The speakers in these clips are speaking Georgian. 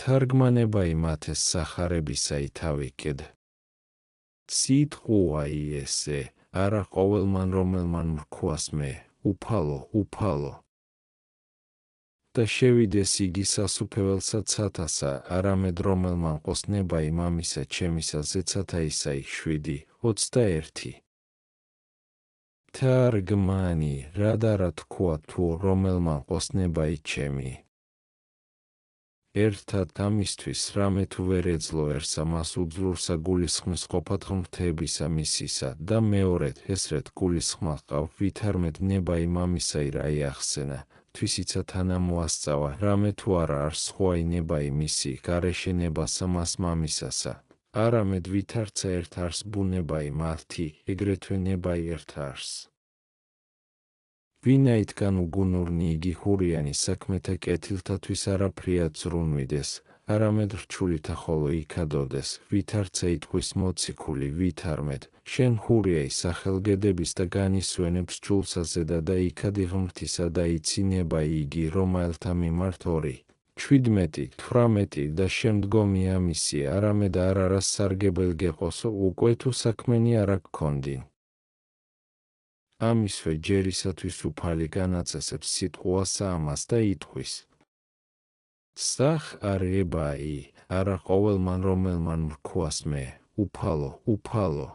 თარგმანება იმათეს სახარებისა ითავიკედ. სიტყვა ესე, არა ყოველმან რომელმან მრქვას მე, უფალო. და შევიდეს იგი სასუფეველსა ცათასა, არამედ რომელმან ყოსნება იმამისა ჩემისა ზეცათა ისაი 7:21. თარგმანი, რა და რა თქვა თუ რომელმან ყოსნება იჩემი. ერთად ამისთვის რამე თუ ვერ ეძლოერსა მას უძლურსა გულისხმის ყოფად ღმრთებისა მისისა და მეორედ ესრეთ გულისხმა ყავ ვითარმედ ნება იმამისა ირაი ახსენა თვისიცა თანა მოასწავა რამე თუ არა არ სხვა ინება იმისი გარეშე ნებასა მას მამისასა არამედ ვითარცა ერთ არს ბუნება იმართი ეგრეთვე ნება ერთ არს. ვინაიდან უგუნურნი იგი ჰურიანი საქმეთა კეთილთათვის არაფრია ზრუნვიდეს, არამედ რჩულითა ხოლო იქადოდეს, ვითარცა იტყვის მოციქული ვითარმედ, შენ ჰურიაი სახელგედების და განისვენებს ჩულსა ზედა და იქადი ღმრთისა და ცინება იგი რომელთა მიმართ 2:17 და შემდგომი ამისი არამედ არ არას სარგებელ გეყოსო უკვე თუ საქმენი არა გქონდინ. ამისვე ჯერისათვის უფალი განაწესებს სიტყვასა ამას და იტყვის. სახ არებაი, არა ყოველმან რომელმან მრქვას მე, უფალო.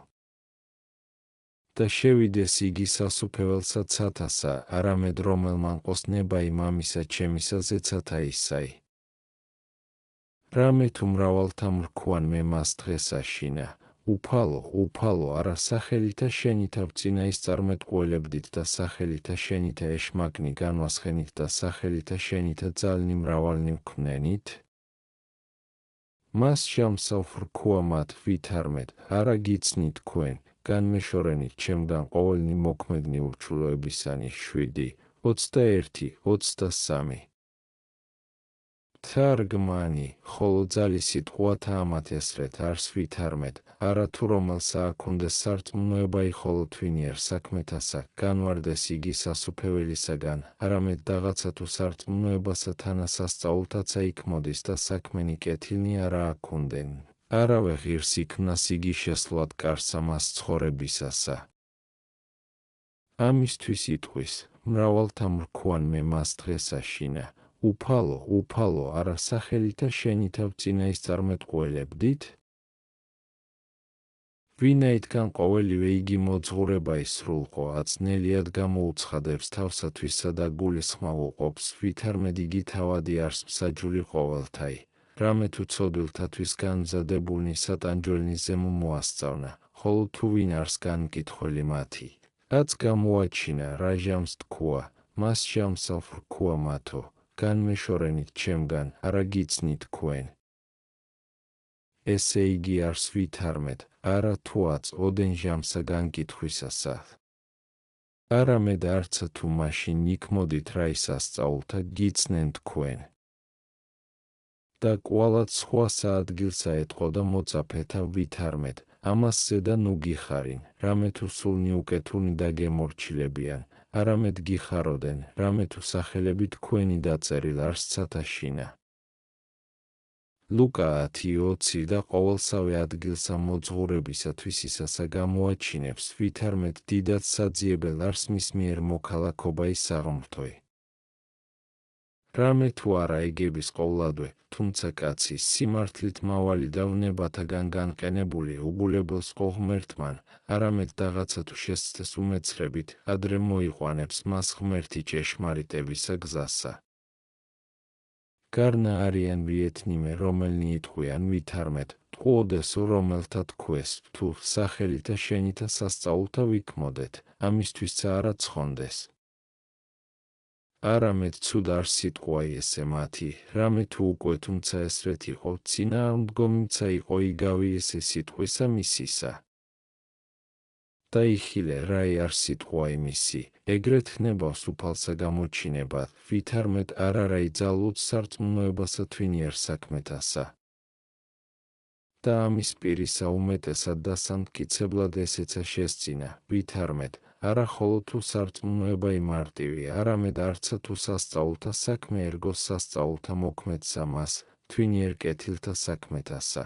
და შევიდეს იგი სასუფეველსა ცათასა, არამედ რომელმან ყოსნება იმამისა ჩემისა ზეცათა ისაი. რამე თუ მრავალთა მრქვან მე მას დღეს აშინა. უფალო, არა სახელითა შენითა ვწინაის წარმეტყველებდით და სახელითა შენითა ეშმაკნი განვასხენით და სახელითა შენითა ძალნი მრავალნი ვქმნენით? მას შემსავ რქვა მათ ვითარმედ, არა გიცნით თქვენ, განმეშორენით ჩემგან ყოველნი მოქმედნი ურჩულოებისანი 7:21-23. თარგმანი, ხოლო ძალი სიტყვათა ამათ ესრეთ არს ვითარმედ, არა თუ რომელსა აქუნდეს სარწმუნოებაი ხოლო თვინიერ საქმეთასა, განვარდეს იგი სასუფეველისაგან, არამედ რაღაცა თუ სარწმუნოებასა თანასასწაულთაცა იქმოდის და საქმენი კეთილნი არა აქუნდენ. არავე ღირს იქნას იგი შესვლად კარსა მას ცხოვრებისასა. ამისთვის იტყვის, მრავალთა მრქვან მე მას დღეს აშინა. უფალო, არა სახელითა შენითა ვწინაის წარმეტყველებდით? ვინაიდან ყოველივე იგი მოძღვრება ისრულყო, აწნელიად გამოუცხადებს თავსათვისა და გულისხმა უყოფს, ვითარმედ იგი თავადი არს მსაჯული ყოველთაი. რამე თუ ცოდვილთათვის განმზადებულნი სატანჯველნი ზემო მოასწავნა, ხოლო თუ ვინ არს განმკითხველი მათი. რაც გამოაჩინა, რა ჟამს თქვა, მას შემსავ რქვა მათო, განმეშორენით ჩემგან, არა გიცნით თქვენ. ესე იგი არს ვითარმედ, არა თუაც ოდენ ჟამსა განკითხვისასა. არამედ არცა თუ მაშინ იქმოდით რა ისასწაულთა გიცნენ თქვენ. და კვალად სხვა საადგილსა ეტყო და მოწაფეთა ვითარმედ, ამას ზედა ნუ გიხარინ, რამე თუ სულნი უკეთულნი და გემორჩილებიან, არამედ გიხაროდენ, რამე თუ სახელები თქვენი დაწერილ არს ცათაშინა. ლუკა 10:20 და ყოველსავე ადგილსა მოძღვრებისათვის ისასა გამოაჩინებს, ვითარმედ დიდად საძიებელ არს მის მიერ მოქალაქობა ისაღმრთოი. რამე თუ არა ეგების ყოვლადვე, თუმცა კაცი სიმართლით მავალი და ვნებათაგან განყენებული უგულებელს ყო ღმერთმან, არამედ რაღაცა თუ შესცდეს უმეცრებით, ადრე მოიყვანებს მას ღმერთი ჭეშმარიტებისა გზასა. გარნა არიან ვიეთნიმე რომელნი იტყვიან ვითარმედ, ტყუოდესო რომელთა თქვეს, თუ სახელითა შენითა სასწაულთა ვიქმოდეთ, ამისთვისცა არა ცხონდეს. არამედ ცუდ არ სიტყვა ესე მათი, რამე თუ უკვე თუმცა ესრეთ იყო, წინააღმდგომიცა იყო იგავი ესე სიტყვისა მისისა. დაიხილე რაი არ სიტყვა იმისი, ეგრეთ ნებას უფალსა გამოჩინებად, ვითარმედ არ არაი ძალუც სარწმუნოებასა თვინიერ საქმეთასა. და ამის პირისა უმეტესად და სამტკიცებლად ესეცა შესწინა, ვითარმედ, არა ხოლო თუ სარწმუნოება იმარტივია, არამედ არცა თუ სასწაულთა საქმე ერგოს სასწაულთა მოქმედსა მას, თვინიერ კეთილთა საქმეთასა.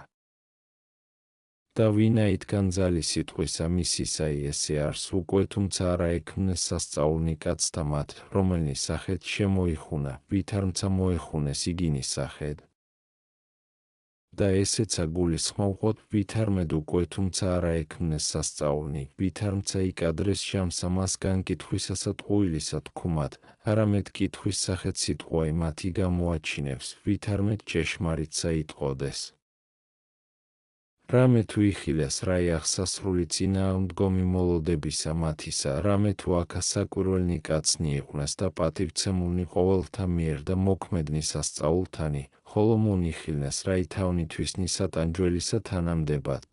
და ვინაიდან ძალი სიტყვისა მისისა ესე არს უკვე თუმცა არა ექმნეს სასწაულნი კაცთა მათ, რომელნი სახეთ შემოიხუნა, ვითარმცა მოეხუნეს იგინის სახედ. და ესეცა გულისხმობთ ვითარმედ უკვე თუმცა არა ექმნეს სასწაულნი, ვითარმცა იკადრეს ჟამსა მას განკითხვისასა ტყუილისა თქუმად, არამედ კითხვის სახეთ სიტყვაი მათი გამოაჩინებს, ვითარმედ ჭეშმარიტსა იტყოდეს. რამე თუ იხილეს რაი აღსასრული წინააღმდგომი მოლოდებისა მათისა, რამე თუ აქა საკვირველნი კაცნი იყვნენ და პატივცემულნი ყოველთა მიერ და მოქმედნი სასწაულთანი, ხოლო მონიხილნეს რაი თავნითვისნი სატანჯველისა თანამდებად,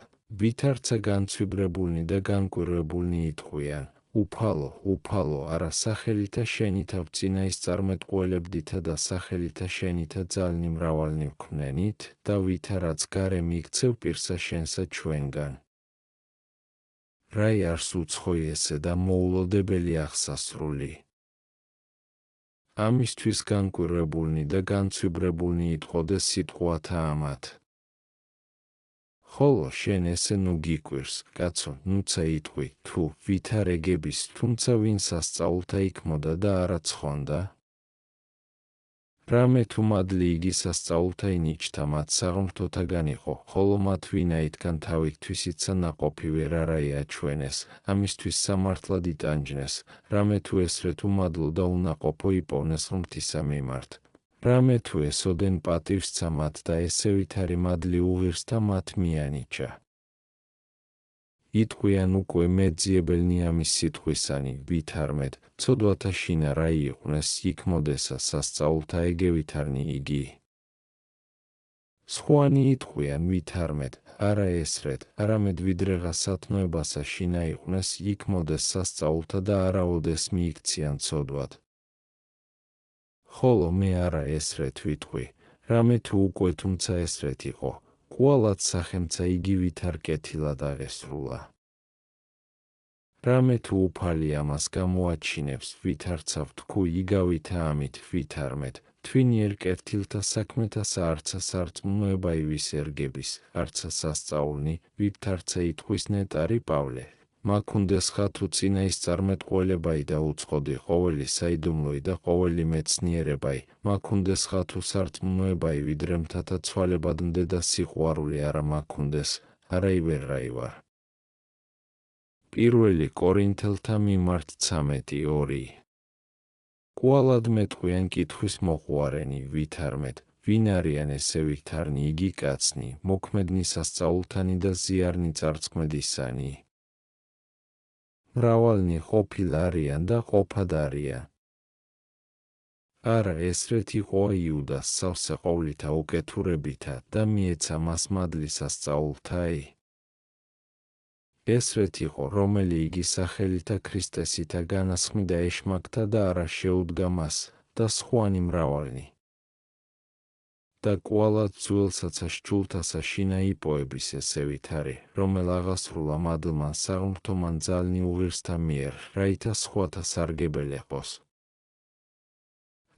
ვითარცა განცვიბრებულნი და განკვირვებულნი იტყვიან. უფალო, უფალო, არა სახელითა შენითა ვწინაის წარმეტყველებდითა და სახელითა შენითა ძალნი მრავალნი ვქმნენით და ვითარაც გარე მიქცევ პირსა შენსა ჩვენგან. რაი არს უცხოი ესე და მოულოდებელი აღსასრული. ამისთვის განკვირვებულნი და განცვიბრებულნი იტყოდეს სიტყვათა ამათ. ხოლო შენ ესე ნუ გიკვირს, კაცო, ნუცა იტყვი, თუ ვითარ ეგების, თუმცა ვინ სასწაულთა იქმოდა და არა ცხონდა? რამე თუ მადლი იგი სასწაულთა ინიჭთა მათ საღმრთოთაგან იყო, ხოლო მათ ვინაიდან თავითვისიცა ნაყოფი ვერ არა იაჩვენეს, ამისთვის სამართლად იტანჯნეს, რამე თუ ესრე თუ მადლო და უნაყოფო იპოვნეს ღმრთისა მიმართ. რამე თუ ესოდენ პატივსცა მათ და ესე ვითარი მადლი უღირსთა მათ მიანიჭა. იტყვიან უკვე მეძიებელნი ამის სიტყვისანი, ვითარმედ, ცოდვათა შინა რა იყვნეს, იქ მოდესა სასწაულთა ეგე ვითარნი იგი. სხვანი იტყვიან ვითარმედ, არა ესრეთ, არამედ ვიდრეღა სათნოებასა შინა იყვნეს, იქ მოდეს სასწაულთა და არა ოდეს მიიქციან ცოდვად. ხოლო მე არა ესრეთ ვიტყვი, რამე თუ უკვე თუმცა ესრეთ იყო, კვალად სახელმცა იგი ვითარ კეთილად აღესრულა. რამე თუ უფალი ამას გამოაჩინებს, ვითარცა ვთქუ იგავითა ამით ვითარმედ, თვინიერ კეთილთა საქმეთასა არცა სარწმუნოება ივის ერგების, არცა სასწაულნი, ვითარცა იტყვის ნეტარი პავლე. მაქუნდეს ხათუ წინაის წარმეტყველებაი და უწყოდი ყოველი საიდუმლოი და ყოველი მეცნიერებაი, მაქუნდეს ხათუ სარწმუნოებაი ვიდრე მთათა ცვალებადმდე და სიყვარული არა მაქუნდეს, არა ივერაი ვარ. პირველი კორინთელთა მიმართ 13:2. კვალად მეტყვიან კითხვის მოყვარენი, ვითარმედ, ვინ არიან ესე ვითარნი იგი კაცნი, მოქმედნი სასწაულთანი და ზიარნი წარწმედისანი. მრავალნი ყოფილ არიან და ყოფად არიან. არა ესრეთ იყო იუდას სავსე ყოვლითა უკეთურებითა და მიეცა მას მადლი სასწაულთაი. ესრეთ იყო რომელი იგი სახელითა ქრისტესითა განასხმიდა ეშმაკთა და არა შეუდგა მას და სხვანი მრავალნი. და კვალად ძველსაცა სჯულთასა შინა იპოების ესე ვითარი, რომელ აღასრულა მადლმან საღმრთომან ძალნი უღირსთა მიერ, რაითა სხვათა სარგებელი ყოს.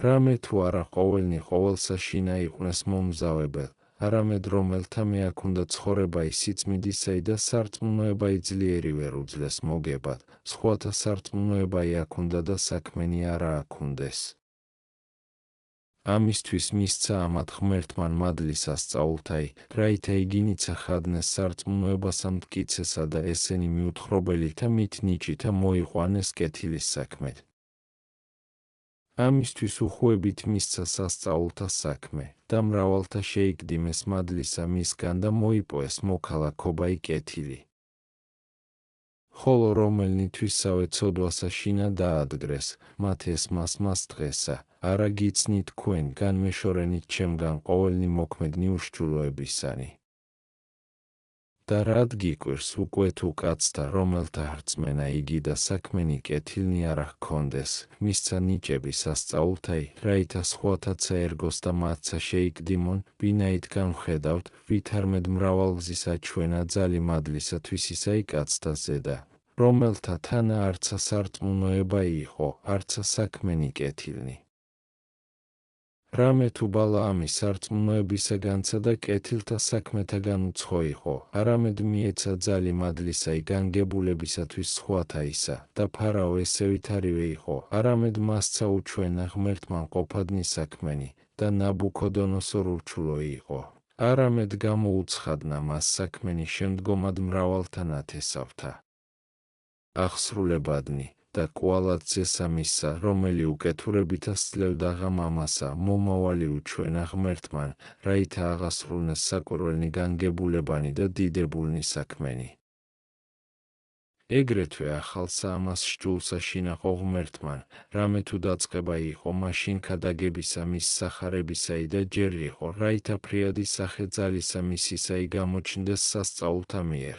რამე თუ არა ყოველნი ყოველსა შინა იყვნეს მომზავებელ, არამედ რომელთა მეაქუნდა ცხოვრებაი სიწმიდისაი და სარწმუნოებაი ძლიერი ვერ უძლეს მოგებად, სხვათა სარწმუნოებაი აქუნდა და საქმენი არა აქუნდეს. ამისთვის მისცა ამათ ღმერთმან მადლი სასწაულთაი, რაითა იგინიცა ხადნეს სარწმუნოებასა მტკიცესა და ესენი მიუთხრობელითა მით ნიჭითა მოიყვანეს კეთილის საქმედ. ამისთვის უხვებით მისცა სასწაულთა საქმე და მრავალთა შეიგდიმეს მადლისა მისგან და მოიპოეს მოქალაქობაი კეთილი. ხოლო რომელნითვისავე ცოდვასა შინა დაადგრეს, მათ ესმას მას დღესა, არა გიცნით თქვენ განმეშორენით ჩემგან ყოველნი მოქმედნი უშჩულოებისანი. და რად გიკვირს უკვე თუ კაცთა რომელთა რწმენა იგი და საქმენი კეთილნი არა ჰქონდეს, მისცა ნიჭები სასწაულთაი, რაითა სხვათაცა ერგოს და მათცა შეიგდიმონ, ვინაიდან ვხედავთ, ვითარმედ მრავალგზის აჩვენა ძალი მადლისათვის ისაი კაცთა ზედა, რომელთა თანა არცა სარწმუნოება იყო, არცა საქმენი კეთილნი. რამე თუ ბალაამი სარწმუნოებისაგანსა და კეთილთა საქმეთაგან უცხო იყო, არამედ მიეცა ძალი მადლისაი განგებულებისათვის სხვათაისა და ფარაო ესევითარივე იყო, არამედ მასცა უჩვენა ღმერთმა მყოფადნი საქმენი და ნაბუქოდონოსორ ურჩულო იყო. არამედ გამოუცხადნა მას საქმენი შემდგომად მრავალთა ნათესავთა აღსრულებადნი და კვალად ზესამისა, რომელი უკეთურებითა სძლევდა ღამამასა, მომავალი უჩვენა ღმერთმან, რაითა აღასრულნეს საკვირველნი განგებულებანი და დიდებულნი საქმენი. ეგრეთვე ახალსა ამას სჯულსა შინახო ღმერთმან, რამე თუ დაწყება იყო მაშინ ქადაგებისა მის სახარებისაი და ჯერ იყო, რაითა ფრიადი სახე ძალისა მისისაი გამოჩნდეს სასწაულთა მიერ.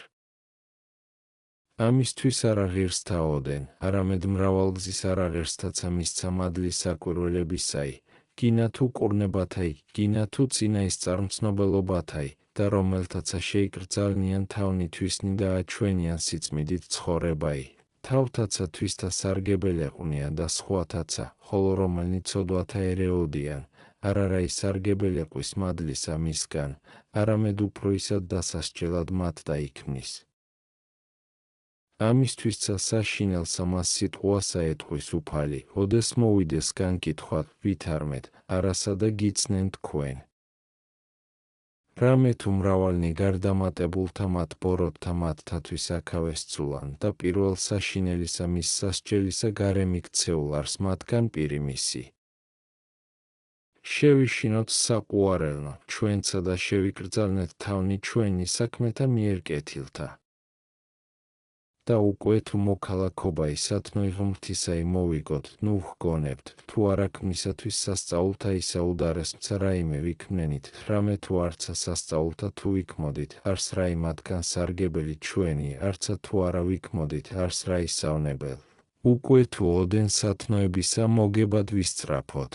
ამისთვის არ აღირსთაოდენ, არამედ მრავალგზის არ აღირსთაცა მისცა მადლის საკვირველებისაი, გინა თუ კურნებათაი, გინა თუ წინაისწარმცნობელობათაი, და რომელთაცა შეიკრძალნიან თავნითვისნი და აჩვენიან სიწმიდით ცხოვრებაი, თავთაცა თვისთა სარგებელეყვნიან და სხვათაცა, ხოლო რომელნი ცოდვათა ერეოდიან, არარაი სარგებელეყვის მადლისა მისგან, არამედ უფრო ისად დასასჯელად მათ დაიქმნის. ამისთვისცა საშინელსა მას სიტყვასა ეტყვის უფალი, ოდეს მოვიდეს განკითხვა, ვითარმეთ, არასა და გიცნენ თქვენ. რამე თუ მრავალნი გარდამატებულთა მათ ბოროტთა მათთათვის აქავეს ცულან და პირველ საშინელისა მის სასჯელისა გარემ იქცეულ არს მათგან პირი მისი. შევიშინოთ საყუარელნო, ჩვენცა და შევიკრძალნეთ თავნი ჩვენი საქმეთა მიერ კეთილთა. და უკვე თუ მოქალაქობაი სათნოი ღმრთისაი მოვიგოთ, ნუ ვჰგონებთ, თუ არაქმნისათვის სასწაულთა ისა უდარესმცა რაიმე ვიქმნენით, რამე თუ არცა სასწაულთა თუ ვიქმოდით, არს რაი მათგან სარგებელი ჩვენი, არცა თუ არა ვიქმოდით, არს რა ისავნებელ. უკვე თუ ოდენ სათნოებისა მოგებად ვისწრაფოთ.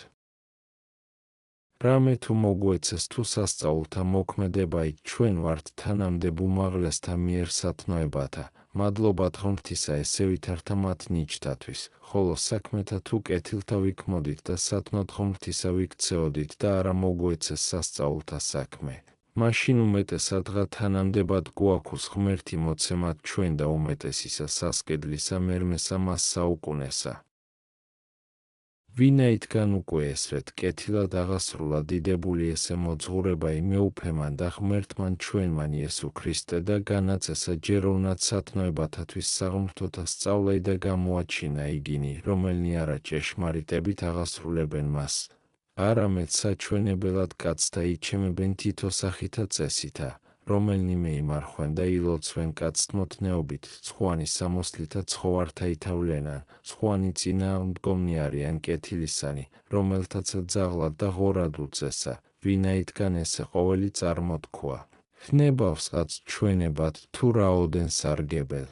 რამე თუ მოგვეცეს თუ სასწაულთა მოქმედებაი, ჩვენ ვართ თანამდებ უმაღლესთა მიერ სათნოებათა, მადლობათ ღმრთისა ესევითართა მათ ნიჭთათვის, ხოლო საქმეთა თუ კეთილთა ვიქმოდით და სათნოდ ღმრთისა ვიქცეოდით და არა მოგვეცეს სასწაულთა საქმე. მაშინ უმეტესადღა თანამდებად გვაქვს ღმერთი მოცემად ჩვენ და უმეტესისა სასკედლისა მერმესა მას საუკუნესა. ვინაიდან უკვე ესრეთ კეთილად აღასრულა დიდებული ესე მოძღვრებაი მეუფემან და ღმერთმან ჩვენმან იესო ქრისტე და განაწესა ჯეროვნად სათნოებათათვის საღმრთოთა სწავლაი და გამოაჩინა იგინი, რომელნი არა ჭეშმარიტებით აღასრულებენ მას, არამედ საჩვენებელად კაცთა იჩემებენ თითო სახითა წესითა, რომელნი მეიმარხვენ და ილოცვენ კაცთმოთნეობით, სხვანი სამოსლითა ცხოვართა ითავლენან, სხვანი წინააღმდგომნი არიან კეთილისანი, რომელთაცა ძაღლად და ღორად უწესა, ვინაიდან ესე ყოველი წარმოთქვა. ხნებავსაც ჩვენებად თუ რაოდენ სარგებელ.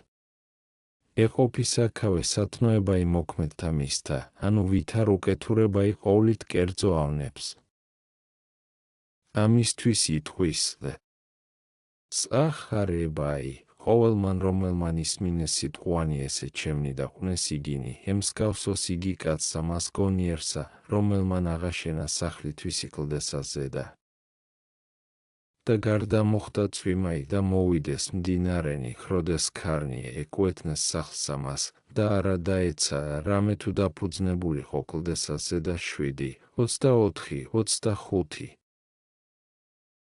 ეყოფისაქავე სათნოებაი მოქმედთა მისთა, ანუ ვითარ უკეთურებაი ყოვლით კერძო ავნებს. ამისთვის იტყვის წახარებაი, ყოველმან რომელმან ისმინეს სიტყვანი ესე ჩემნი და ყვნეს იგინი, ემსგავსოს იგი კაცსა მას გონიერსა, რომელმან აღაშენა სახლი თვის იკლდესა ზედა. და გარდა მოხდა წვიმაი და მოვიდეს მდინარენი, ხროდეს ქარნი, ეკუეთნეს სახლსა მას, და არა დაეცა, რამე თუ დაფუძნებულიყო კლდესა ზედა 7, 24, 25.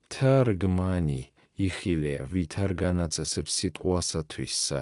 თარგმანი იხილეა ვითარ განაწესებს სიტყვასათვისა.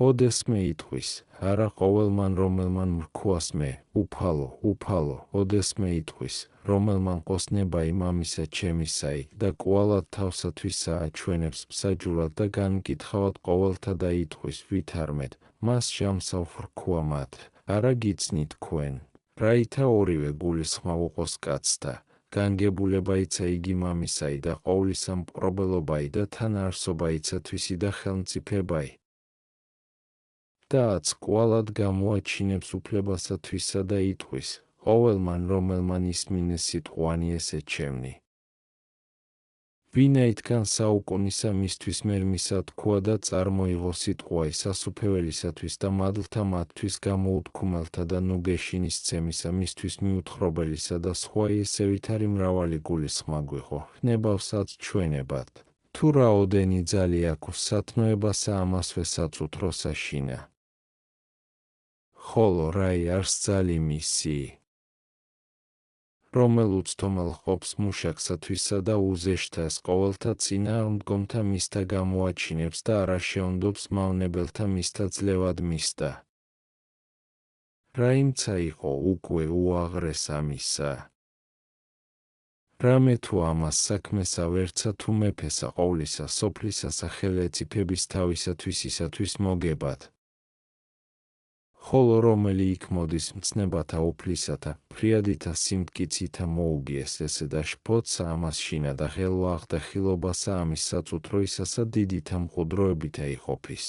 ოდესმე იტყვის, არა ყოველმან რომელმან მრქვას მე, უფალო, ოდესმე იტყვის, რომელმან ყოსნებაი მამისა ჩემისაი და კვალად თავსათვისა აჩვენებს მსაჯულად და განკითხავად ყოველთა და იტყვის ვითარმეთ, მას ჟამსავ ვრქვა მათ, არა გიცნით თქვენ, რაითა ორივე გულისხმა უყოს კაცთა. განგებულებაიცა იგი მამისაი და ყოვლისა მპყრობელობაი და თანაარსობაიცა თვისი და ხელმწიფებაი. და კვალად გამოაჩინებს უფლებასათვისა და იტყვის, ყოველმან რომელმან ისმინეს სიტყვანი ესე ჩემნი. ვინაიდან საუკუნისა მისთვის მერ მისა თქვა და წარმოიღო სიტყვა სასუფეველისათვის და მადლთა მათთვის გამოუთქმელთა და ნუ გეშინის ცემისა მისთვის მიუთხრობელისა და სხვა ესევითარი მრავალი გულისხმა გვიღო ხნებავსაც ჩვენებად თუ რაოდენი ძალი აქვს სათნოებასა ამასვე საწუთრო საშინა ხოლო რაი არს ძალი მისი რომელუც თომელ ყოფს მუშაკსათვისა და უზეშთას ყოველთა წინააღმდგომთა მისთა გამოაჩინებს და არა შეონდობს მავნებელთა მისთა ძლევად მისთა. რაიმცა იყო უკვე უაღრეს ამისა. რამე თუ ამას საქმესა ვერცა თუ მეფესა ყოვლისა სოფლისასა ხელეწიფების თავისათვის ისათვის მოგებად. ხოლო რომელი იქ მოდის მცნებათა უფლისათა, ფრიადითა სიმტკიცითა მოუგიეს ესე და შფოთსა ამას შინა და ხელვაღ და ხილობასა ამის საწუთროისასა დიდითა მყუდროებითა იყოფის.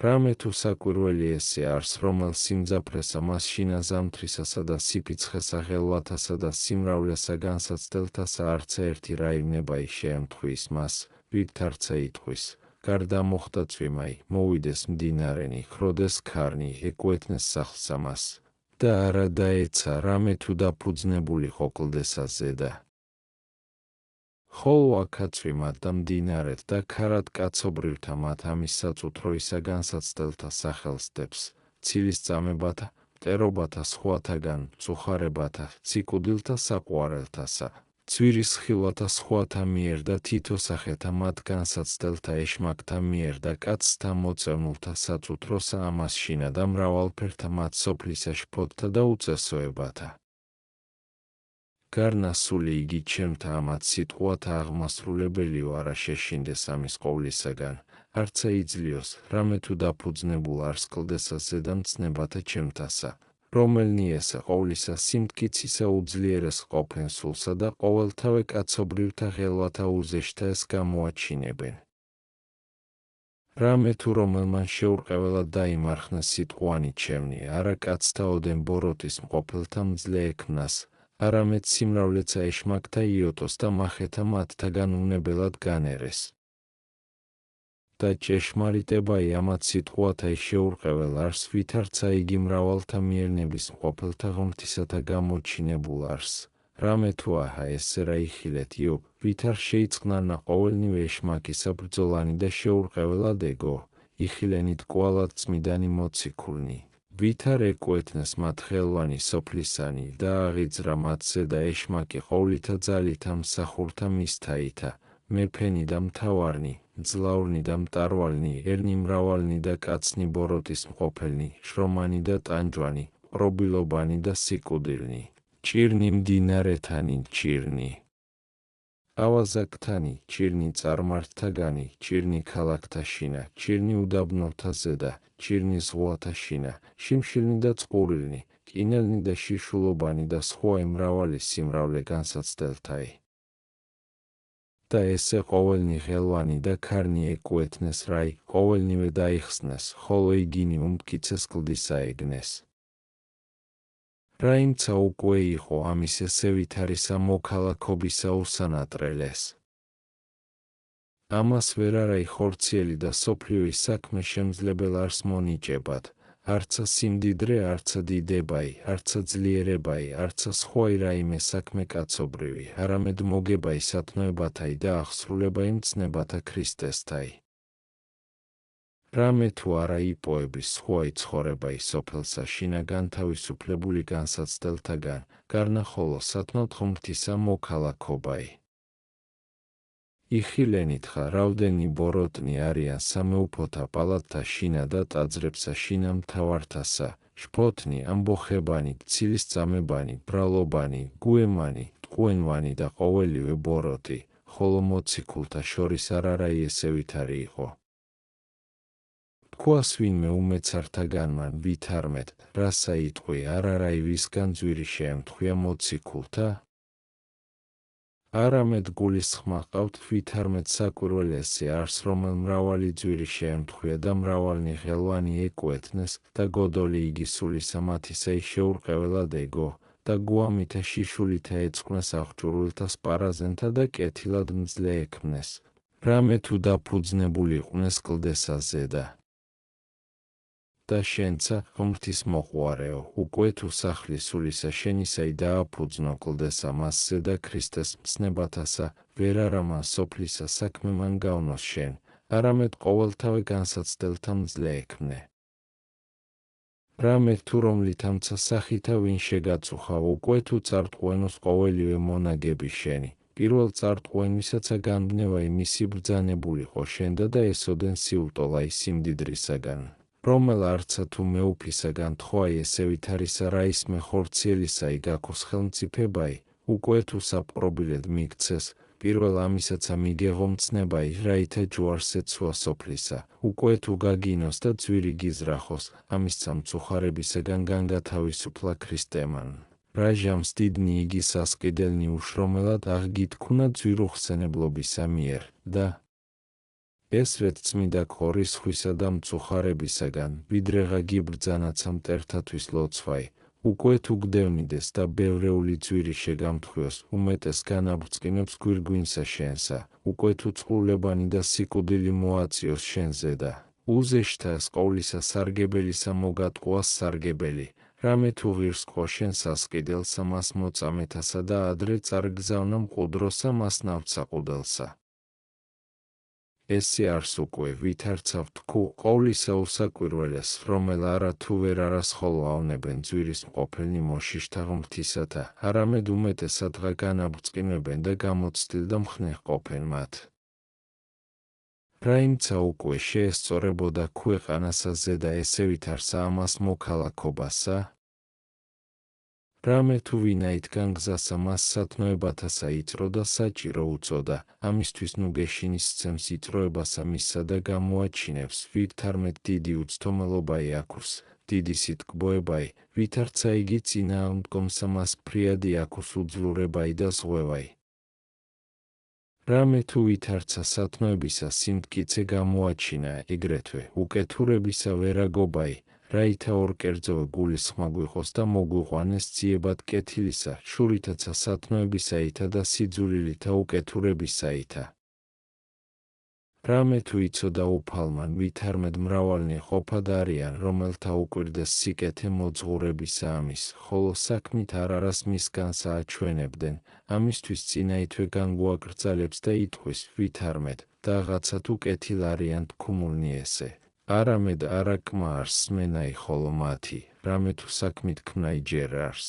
რამე თუ საკვირველი ესე არს, რომელ სიმძაფრესა მას შინა ზამთრისასა და სიფიცხესა ხელვათასა და სიმრავლესა განსაცდელთასა არც ერთი რაიმნება შეემთხვის მას, ვით არცა იტყვის. გარდა მოხდა წვიმაი, მოვიდეს მდინარენი, ხროდეს ქარნი, ეკუეთნეს სახლსა მას. და არა დაეცა, რამე თუ დაფუძნებულიყო კლდესა ზედა. ხოლო აქა წვიმად და მდინარეთ და ქარად კაცობრივრთა მათ ამის საწუთროისა განსაცდელთა სახელს დებს, ცილის წამებათა, მტერობათა სხვათაგან, წუხარებათა, ციკუდილთა საყვარელთასა. ცვირის ხილვათა სხვათა მიერ და თითო სახეთა მათ განსაცდელთა ეშმაკთა მიერ და კაცთა მოწევნულთა საწუთროსა ამას შინა და მრავალფერთა მათ სოფლისა შფოთთა და უწესოებათა. გარნასული იგი ჩემთა ამათ სიტყვათა აღმასრულებელიო არა შეშინდეს ამის ყოვლისაგან, არცა იძლიოს, რამე თუ დაფუძნებულ არს კლდესა ზედა მცნებათა ჩემთასა. რომელნი ესა ყოვლისა სიმტკიცისა უძლიერეს ყოფენ სულსა და ყოველთავე კაცობრივრთა ხელვათა უზეშთა ეს გამოაჩინებენ. რამე თუ რომელმან შეურყეველად დაიმარხნეს სიტყვანი ჩემნი, არა კაცთა ოდენ ბოროტის მყოფელთა მძლე ექმნას, არამედ სიმრავლეცა ეშმაკთა იოტოს და მახეთა მათთაგან უნებელად განერეს. და ჭეშმარიტებაი ამათ სიტყვათა შეურყეվել არს, ვით არცა იგი მრავალთა მიერნების მყოფელთა ღმრთისათა გამოჩინებულ არს. რამე თუ აჰა ესე რა იხილეთ იობ, ვით არ შეიწყნარნა ყოველნივე ეშმაკისა ბრძოლანი და შეურყეველად ეგო, იხილენით კვალად წმიდანი მოციქულნი. ვით არ ეკუეთნეს მათ ხელვანი სოფლისანი და აღიძრა მათზე და ეშმაკი ყოვლითა ძალითა მსახურთა მისთაითა, მეფენი და მთავარნი, ძლავრნი და მტარვალნი, ერნი მრავალნი და კაცნი ბოროტის მყოფელნი, შრომანი და ტანჯვანი, ყრობილობანი და სიკუდილნი, ჭირნი მდინარეთანი, ჭირნი. ავაზაკთანი, ჭირნი წარმართთაგანი, ჭირნი ქალაქთა შინა, ჭირნი უდაბნოთა ზედა, ჭირნი ზღვათა შინა, შიმშილნი და წყურილნი, კინელნი და შიშულობანი და სხვა მრავალი სიმრავლე განსაცდელთაი. და ესე ყოველნი ხელვანი და ქარნი ეკუეთნეს რაი, ყოველნივე დაიხსნეს, ხოლო იგინი უმტკიცეს კლდისა ეგნეს. რაიმცა უკვე იყო ამის ესევითარისა მოქალაქობისა უსანატრელეს. ამას ვერ არაი ხორციელი და სოფლიოის საქმე შემძლებელ არს მონიჭებად, არცა სიმდიდრე, არცა დიდებაი, არცა ძლიერებაი, არცა სხვაი რაიმე საქმე კაცობრივი, არამედ მოგებაი სათნოებათაი და აღსრულებაი მცნებათა ქრისტესთაი. რამე თუ არა იპოების სხვაი ცხოვრებაი სოფელსა შინა განთავისუფლებული განსაცდელთაგან, გარნა ხოლო სათნოდ ღმრთისა მოქალაქობაი. იხილენითხა რავდენი ბოროტნი არიან სამეუფოთა პალატთა შინა და ტაძრებსა შინა მთავართასა, შფოთნი, ამბოხებანი, ცილის წამებანი, ბრალობანი, გუემანი, ტყუენვანი და ყოველივე ბოროტი, ხოლო მოციქულთა შორის არ არაი ესევითარი იყო. თქვას ვინმე უმეცართაგანმან ვით არმეთ, რასა იტყვი არ არაი ვისგან ძვირი შეემთხვია მოციქულთა? არამედ გულისხმა ყავთ ვით არმეთ საკვირველი ესე არს, რომელ მრავალი ძვირი შეემთხვია და მრავალნი ხელვანი ეკუეთნეს და გოდოლი იგი სულისა მათისა შეურყეველად ეგო, და გვამითა შიშულითა ეწყვნეს აღჭურვილთა სპარაზენთა და კეთილად მძლე ექმნეს. რამე თუ დაფუძნებული იყვნენ კლდესა ზედა. და შენცა, ღმრთის მოყვარეო, უკვე თუ სახლის სულისა შენისაი დააფუძნო კლდესა მასზე და ქრისტეს მცნებათასა, ვერ არა მან სოფლისა საქმე მან გავნოს შენ, არამედ ყოველთავე განსაცდელთა მძლე ექმნე. რამე თუ რომლითამცა სახითა ვინ შეგაწუხა, უკვე თუ წარტყვენოს ყოველივე მონაგები შენი, პირველ წარტყვენისაცა განბნევა იმისი ბრძანებულიყო შენდა და ესოდენ სიულტოლაი სიმდიდრისაგან. რომელ არცა თუ მეუფისაგან თხოვაი ესევით არისა რაისმე ხორციელისაი გაქოს ხელმწიფებაი, უკვე თუ საპყრობილედ მიქცეს, პირველ ამისაცა მიგეღო მცნებაი, რაითა ჯვარს ეცვა სოფლისა, უკვე თუ გაგინოს და ძვირი გიზრახოს, ამისცა მწუხარებისაგან განგათავისუფლა ქრისტემან. რა ჟამს დიდნი იგი სასყიდელნი უშრომელად აღგითქუნა ძვირუხსენებლობისა მიერ, და ეს ვეთ წმიდა ქორის ხვისა და მწუხარებისაგან, ვიდრეღა გიბრძანაცა მტერთათვის ლოცვაი, უკვე თუ გდევნიდეს და ბევრეული ძვირი შეგამთხვიოს, უმეტეს განაბრწყინებს გვირგვინსა შენსა, უკვე თუ წყურლებანი და სიკვდილი მოაწიოს შენზე და უზეშთა სყოვლისა სარგებელისა მოგატყუას სარგებელი, რამე თუ ღირს ყო შენ სასყიდელსა მას მოწამეთასა და ადრე წარგზავნა მყუდროსა მას ნავთსაყუდელსა. ესე არს უკვე ვითარცავ თქუ ყოვლისა უსაკვირველეს, რომელ არა თუ ვერ არას ხოლო ავნებენ ძვირის მყოფელნი მოშიშთა ღმრთისათა, არამედ უმეტესადღა განაბრწყინებენ და გამოცდილ და მხნე ყოფენ მათ. რა იმცა უკვე შეესწორებოდა ქვეყანასა ზედა ესე ვითარსა ამას მოქალაქობასა? რამე თუ ვინაითგან გზასა მას სათნოებათასა იწრო და საჭირო უწოდა, ამისთვის ნუ გეშინის სცემს იწროებასა მისსა და გამოაჩინებს, ვითარმეთ დიდი უცთომელობაი აქურს, დიდი სიტკბოებაი, ვითარცა იგი წინააღმდგომსა მას ფრიადი აქურს უძლურებაი და ზღვევაი. რამე თუ ვითარცა სათნოებისა სიმტკიცე გამოაჩინა, ეგრეთვე უკეთურებისა ვერაგობაი, რაითა ორკერძოვე გულისხმა გვიყოს და მოგვიყვანეს ძიებად კეთილისა, შურითაცა სათნოებისაითა და სიძულილითა უკეთურებისაითა. რამე თუ იცოდა უფალმან ვითარმედ მრავალნი ყოფად არიან, რომელთა უკვირდეს სიკეთე მოძღურებისა ამის, ხოლო საქმით არ არას მისგანსა აჩვენებდნენ, ამისთვის წინაითვე განგვაკრძალებს და იტყვის ვითარმედ, და ღაცა თუ კეთილ არიან თქუმულნი ესე. არამედ არა კმა არს სმენაი ხოლო მათი, რამე თუ საქმით ქმნაი ჯერ არს.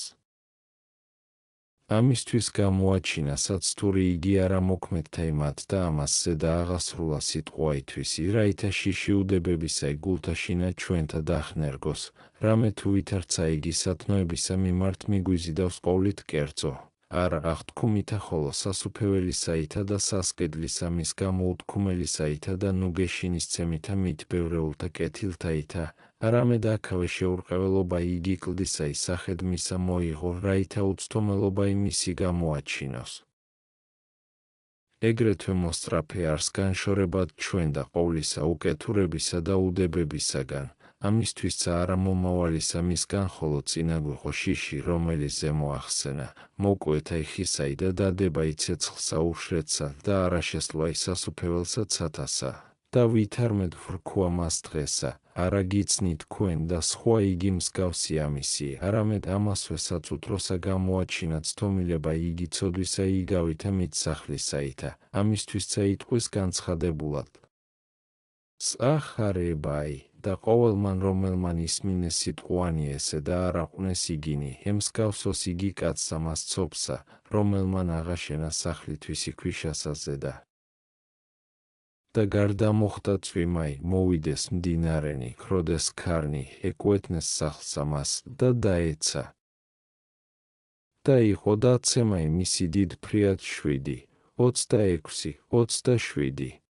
ამისთვის გამოაჩინა საცთური იგი არა მოქმედთაი მათ და ამას ზედა აღასრულა სიტყვა ითვისი, რაითა შიშიუდებებისაი გულთაშინა ჩვენთა დახნერგოს, რამე თუ ვითარცა იგი სათნოებისა მიმართ მიგვიზიდავს ყოვლით კერძო. არა აღთქმითა ხოლო სასუფეველისაითა და სასყიდლისა მის გამოუთქმელისაითა და ნუ გეშინისცემითა მით ბევრეულთა კეთილთაითა, არამედ აქავე შეურყეველობა იგი კლდისა ისახედ მისა მოიღო, რაითა უცთომელობა იმისი გამოაჩინოს. ეგრეთვე მოსწრაფე არს განშორებად ჩვენ და ყოვლისა უკეთურებისა და უდებებისაგან, ამისთვისა არა მომავალისა მისგან ხოლო წინა გვიყო შიში, რომელიც ზემოახსენა, მოკვეთა იხისაი და დადება იცეცხლსა უშრეთსა და არა შესლვა ისასუფეველსა ცათასა. და ვითარმედ ვრქვა მას დღესა, არა გიცნი თქვენ და სხვა იგი მსგავსი ამისი, არამედ ამასვე საწუთროსა გამოაჩინა ცდომილება იგი ცოდვისა იგავითა მით სახლისაითა, ამისთვისცა იტყვის განცხადებულად. წახარებაი და ყოველმან რომელმან ისმინეს სიტყვანი ესე და არ აყვნეს იგინი, ემსგავსოს იგი კაცსა მას ცოფსა, რომელმან აღაშენა სახლი თვისი ქვიშასა ზედა. და გარდა მოხდა წვიმაი, მოვიდეს მდინარენი, ქროდეს ქარნი, ეკუეთნეს სახლსა მას და დაეცა. და იყო დაცემაი მისი დიდ ფრიად 7, 26, 27.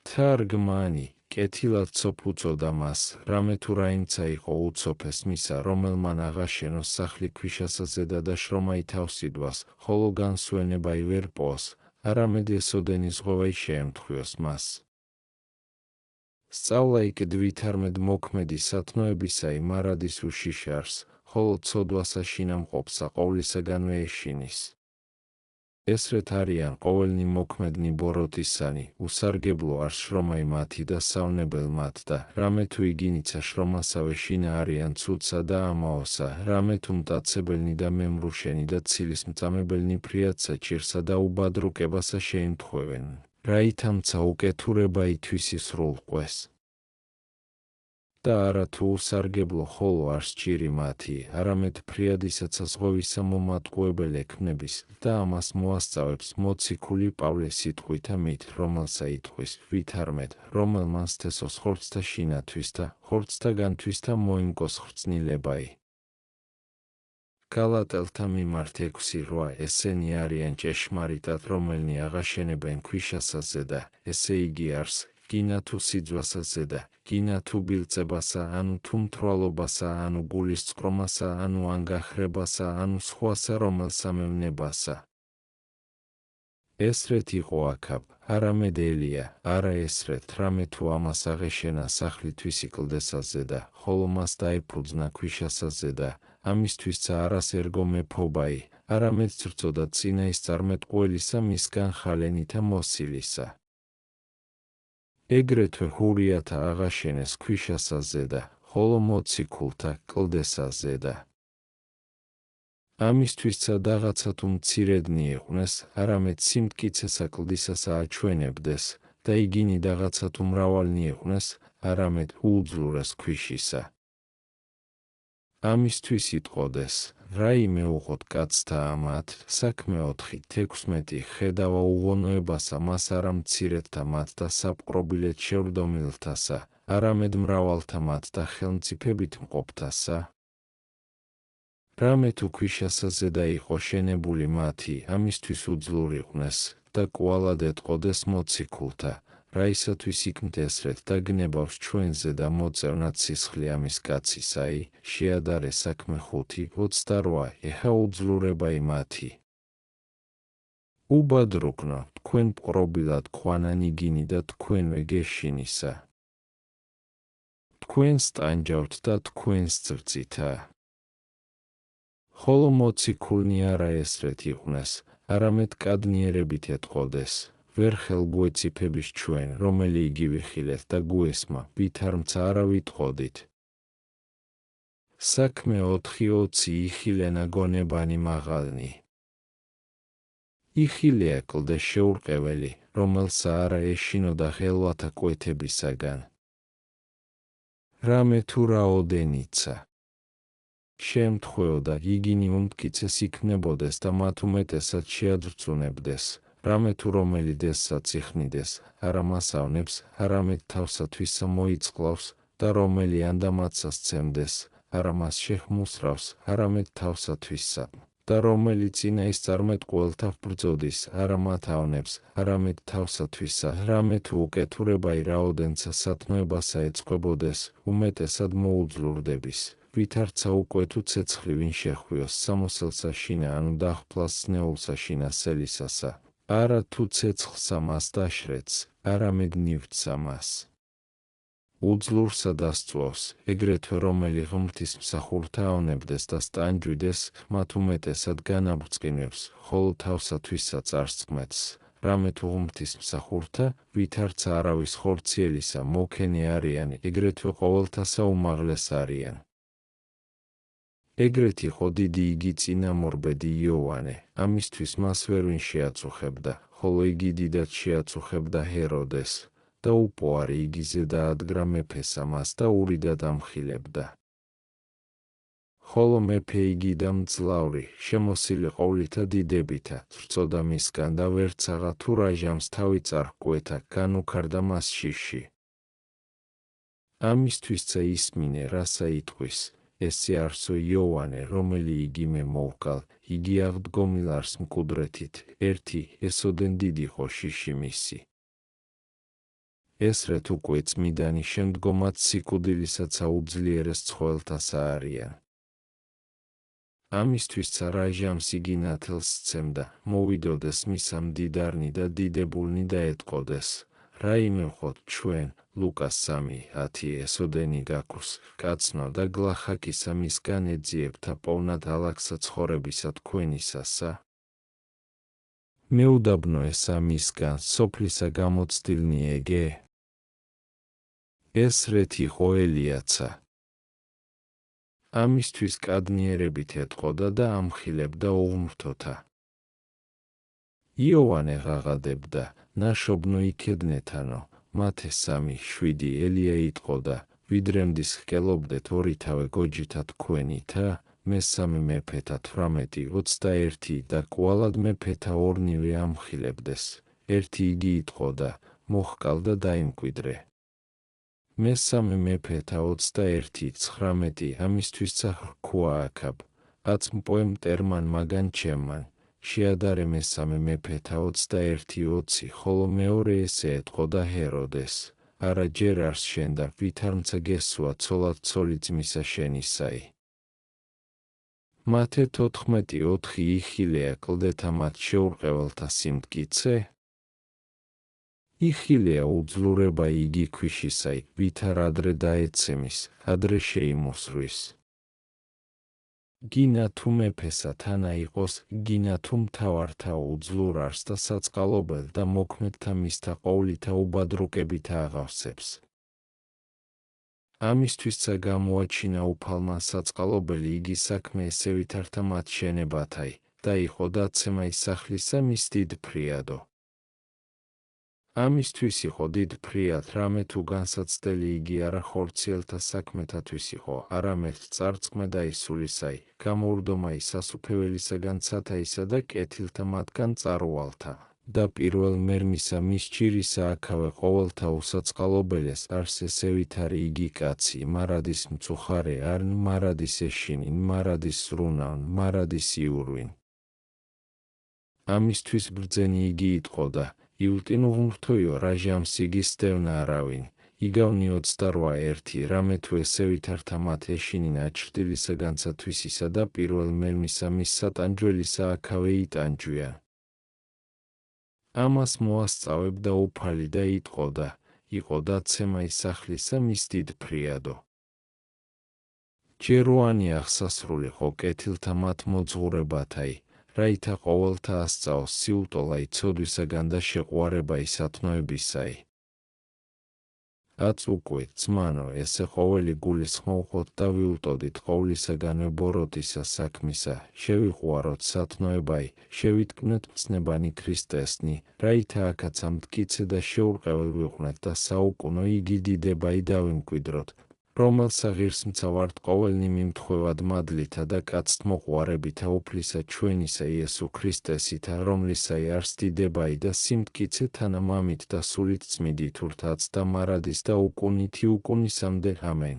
თარგმანი კეთილად ცოფ უწოდა მას, რამე თუ რაიმცა იყო უცოფეს მისა, რომელმან აღაშენოს სახლი ქვიშასა ზედა და შრომაი თავსიდვას, ხოლო განსვენებაი ვერ პოს, არამედ ესოდენი ზღვევაი შეემთხვიოს მას. სწავლა იქ ვითარმედ მოქმედი სათნოებისაი მარადის უშიშარს, ხოლო ცოდვასა შინამყოფსა ყოვლისაგანვე ეშინის. ესრეთ არიან ყოველნი მოქმედნი ბოროტისანი, უსარგებლო არ შრომაი მათი და სავნებელ მათ და რამე თუ იგინიცა შრომასავე შინა არიან ცუდსა და ამაოსა, რამე თუ მტაცებელნი და მემრუშენი და ცილის მწამებელნი ფრიადსა ჭირსა და უბადრუკებასა შეიმთხვევენ, რაითამცა უკეთურება ითვისი სრულ ყვეს. და არა თუ უსარგებლო ხოლო არ სჭირი მათი, არამედ ფრიადისაცა ზღვევისა მომატყუებელ ექმნების და ამას მოასწავებს მოციქული პავლე სიტყვითა მით, რომელსა იტყვის, ვითარმეთ, რომელმან სთესოს ხორცთა შინათვის და ხორცთაგანთვის და მოიმკოს ხრწნილებაი. გალატელთა მიმართ 6:8 ესენი არიან ჭეშმარიტად რომელნი აღაშენებენ ქვიშასაზე და ესე იგი არს, გინა თუ სიძვასაზე და გინა თუ ბილწებასა, ანუ თუ მთვრალობასა, ანუ გულის წყრომასა, ანუ ანგახრებასა, ანუ სხვასა რომელსამევნებასა. ესრეთ იყო აქაბ, არამედ ელია, არა ესრეთ, რამე თუ ამას აღეშენა სახლი თვისი კლდესაზე და ხოლო მას დაეფუძნა ქვიშასაზე და ამისთვისცა არას ერგო მეფობაი, არამედ ცრწოდა წინაის წარმეტყველისა მისგან ხალენითა მოსილისა. ეგრეთვე ჰურიათა აღაშენეს ქვიშასაზე და ხოლო მოციქულთა კლდესაზე და ამისთვისცა რაღაცა თუ მცირედნი იყვნეს, არამედ სიმტკიცესა კლდისასა აჩვენებდეს და იგინი რაღაცა თუ მრავალნი იყვნეს, არამედ უუძლურეს ქვიშისა. ამისთვის იტყოდეს, რაიმე უღოთ კაცთა ამათ, საქმე 4:16 ხედავა უღონოებასა მას არა მცირედთა მათ და საპყრობილეთ შევრდომილთასა, არამედ მრავალთა მათ და ხელმწიფებით მყოფთასა. რამე თუ ქვიშასაზე და იყო შენებული მათი, ამისთვის უძლურ იყვნეს და კვალად ეტყოდეს მოციქულთა, რაისათვის იქმთ ესრეთ და გნებავს ჩვენზე და მოწევნათ სისხლი ამის კაცისაი, შეადარე საქმე 5:28 ეჰა უძლურებაი მათი. უბადრუკნო, თქვენ პყრობილად ქვანან იგინი და თქვენვე გეშინისა. თქვენს ტანჯავთ და თქვენს ძრწითა. ხოლო მოციქულნი არა ესრეთ იყვნეს, არამედ კადნიერებით ეტყოდეს, ვერ ხელგვეციფების ჩვენ, რომელი იგივე ხილეთ და გუესმა, ვითარმცა არა ვიტყოდით. საქმე 4:20 იხილენა გონებანი მაღალნი. იხილია კლდეს შეურყეველი, რომელსა არა ეშინოდა ხელვათა კვეთებისაგან. რამე თუ რაოდენიცა შემთხვეოდა იგინი უმტკიცეს იქნებოდეს და მათ უმეტესად შეადრწუნებდეს, რამე თუ რომელი დესსაც იხნიდეს, არა მას ავნებს, არამედ თავსათვისა მოიწყლავს და რომელი ანდამაცას ცემდეს, არა მას შეჰმუსრავს, არამედ თავსათვისა და რომელი წინაის წარმეტყველთა ბრძოდის, არა მათ ავნებს, არამედ თავსათვისა, რამე თუ უკეთურებაი რაოდენცა სათნოებასა ეწყებოდეს, უმეტესად მოუძლურდების. ვითარცა უკვე თუ ცეცხლი ვინ შეხვიოს სამოსელსა შინა ანუ დახვფლას სნეულსა შინა სელისასა, არა თუ ცეცხლსა მას დაშრეც, არამედ ნივთსა მას. უძლურსა დასწვავს, ეგრეთვე რომელი ღმრთის მსახურთა ავნებდეს და სტანჯვიდეს, მათ უმეტესად განაბრწყინებს, ხოლო თავსათვისა წარსწმეთს, რამე თუ ღმრთის მსახურთა, ვითარცა არავის ხორციელისა მოგქენი არიან, ეგრეთვე ყოველთასა უმაღლეს არიან. ეგრეთ იყო დიდი იგი წინამორბედი იოანე, ამისთვის მას ვერვინ შეაწუხებდა, ხოლო იგი დიდად შეაწუხებდა ჰეროდეს და უპოარი იგი ზედაადგრა მეფესა მას და ურიდად ამხილებდა. ხოლო მეფე იგი და მძლავრი, შემოსილი ყოვლითა დიდებითა, ვრწოდა მისგან და ვერც აღა თუ რაჟამს თავი წარჰკვეთა, განუქარდა მას შიში. ამისთვისცა ისმინე, რასა იტყვის, ესე არსო იოანე, რომელი იგიმე მოვკალ, იგი აღდგომილ არს მკვდრეთით, ერთი ესოდენ დიდი ხო შიში მისი. ესრეთ უკვე წმიდანი შემდგომად სიკვდილისაცა უძლიერეს ცხოველთასა არიან. ამისთვისცა რაჟამს იგი ნათელს სცემდა, მოვიდოდეს მისა მდიდარნი და დიდებულნი და ეტყოდეს, რაიმე ვხოთ ჩვენ, ლუკას 3:10 ესოდენი გაქვს, კაცნო და გლახაკისა მისგან ეძიებთა პოვნად ალაგსა ცხოვრებისა თქვენისასა. მეუდაბნო ესა მისგან სოფლისა გამოცდილნი ეგე. ეს რეთი ხო ელიაცა. ამისთვის კადნიერებით ეტყოდა და ამხილებდა უღმრთოთა. იოვანე ღაღადებდა, ნაშობნო იქედნეთანო, მათე 3:7 ელია იტყოდა, ვიდრემდის ჰკელობდეთ ორითავე გოჯითა თქვენითა, მესამე მეფეთა 18:21 და კვალად მეფეთა ორნივე ამხილებდეს, ერთი იგი იტყოდა, მოჰკალ და დაიმკვიდრე. მესამე მეფეთა 21:19 ამისთვის სახრქუა აქაბ, აწმპოემ ტერმან მაგან ჩემან, შეადარე მესამე მეფეთა 21:20 ხოლო მეორე ესე ეტყოდა ჰეროდეს, არა ჯერ არს შენ და ვითარმცა გესუა ცოლად ცოლი ძმისა შენისაი. მათე 14:4 იხილეა კლდეთა მათ შეურყეველთა სიმტკიცე? იხილეა უძლურება იგი ქვიშისაი, ვითარ ადრე დაეცემის, ადრე შეიმოსრვის. გინა თუ მეფესა თანა იყოს, გინა თუ მთავართა უძლურ არს და საწყალობელ და მოქმედთა მისთა ყოვლითა უბადრუკებით აღავსებს. ამისთვისცა გამოაჩინა უფალმა საწყალობელი იგი საქმე ესე ვითართა მათ შენებათაი, და იყო დაცემაი სახლისა მის დიდ ფრიადო. ამისთვის იყო დიდ ფრიად, რამე თუ განსაცდელი იგი არა ხორციელთა საქმეთათვის იყო, არამედ წარწყმე და ისულისაი, გამოურდომაი სასუფეველისაგან ცათაისა და კეთილთა მათგან წარუვალთა, და პირველ მერმისა მის ჭირისა აქავე ყოველთა უსაწყალობელეს არს ესე ვითარი იგი კაცი, მარადის მწუხარე არნ, მარადის ეშინინ, მარადის სრუნავν, მარადის იურვინ. ამისთვის ბრძენი იგი იტყოდა, იუტინ უღმრთოიო რაჟამს იგი სტევნა არავინ, იგავნი 28:1 რამე თუ ესე ვითართა მათ ეშინინ აჩრდილისაგანცათვისისა და პირველ მერმისა მის სატანჯველისა აქავე იტანჯვია. ამას მოასწავებდა უფალი და იტყოდა, იყო დაცემაი სახლისა მის დიდ ფრიადო. ჯეროანი აღსასრულიყო კეთილთა მათ მოძღურებათაი, რაითა ყოველთა ასწაოს სიუტოლაი ცოდვისაგან და შეყვარებაი სათნოებისაი. აწუკვით ძმანო, ესე ყოველი გულისხმოვხოთ და ვიუტოდით ყოვლისაგან ბოროტისა საქმისა, შევიყვაროთ სათნოებაი, შევიტკვნეთ მწნებანი ქრისტესნი, რაითა აქაც ამტკიცე და შეურყეველ ვიყვნეთ და საუკუნო იგი დიდებაი დავიმკვიდროთ, რომელსა ღირსმცა ვართ ყოველნი მიმთხვევად მადლითა და კაცთმოყვარებითა უფლისა ჩვენისა იესო ქრისტესითა, რომლისაი არს დიდებაი და სიმტკიცე თანა მამით და სულით წმიდით ურთაც და მარადის და უკუნითი უკუნისამდე ამენ.